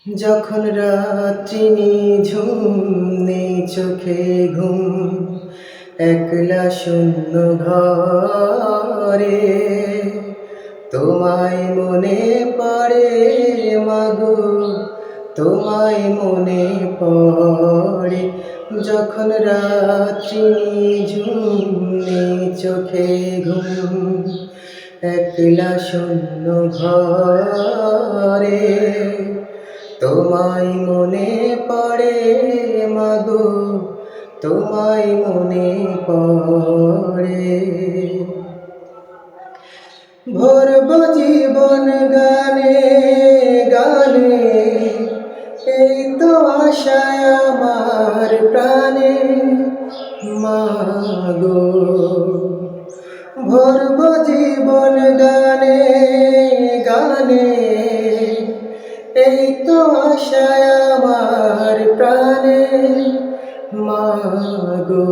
যখন রাত্রি নিঝুম নেই চোখে ঘুম, একলা শূন্য ঘরে তোমায় মনে পড়ে মাগো, তোমায় মনে পড়ে। যখন রাত্রি নিঝুম নেই চোখে ঘুম, একলা শূন্য ঘরে তোমায় মনে পড়ে মাগো, তোমায় মনে পড়ে। ভরব জীবন গানে গানে, এই তো আশায় আমার প্রাণে মাগো। ভরব জীবন গানে গানে, এই তো আশায় আমার প্রাণে মাগো।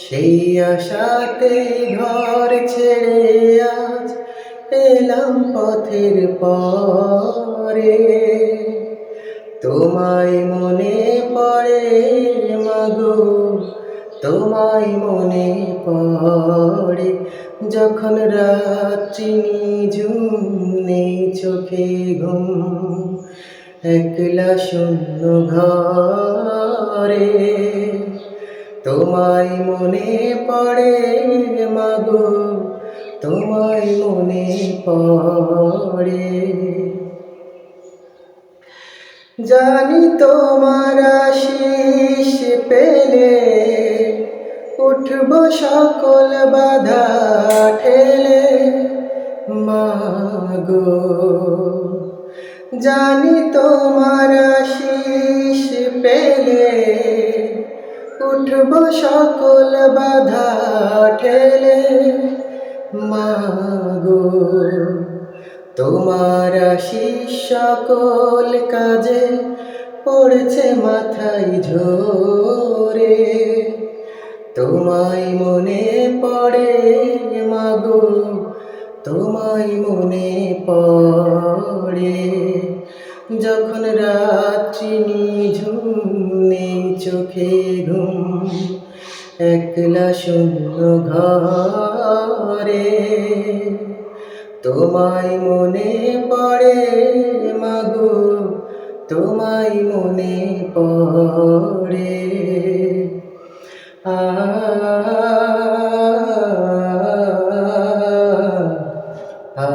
সেই আশাতে ঘর ছেড়ে আজ এলাম পথের পরে, তোমায় মনে পড়ে মাগো, তোমায় মনে পড়ে। যখন রাত্রি নিঝুম নেই চোখে ঘুম, একলা শূন্য ঘরে তোমায় মনে পড়ে মাগো, তোমায় মনে পড়ে। জানি তোমার আশিস পেলে উঠব সকল বাধা ঠেলে মাগো। জানি তোমার আশিস পেলে উঠব সকল বাধা ঠেলে মাগো। তোমার আশিস সকল কাজে পড়েছে মাথায় ঝরে, তোমায় মনে পড়ে মাগো, তোমায় মনে পড়ে। যখন রাত্রি নিঝুম নেই চোখে ঘুম, একলা শূন্য ঘরে তোমায় মনে পড়ে মাগো, তোমায় মনে পড়ে। আ আ আ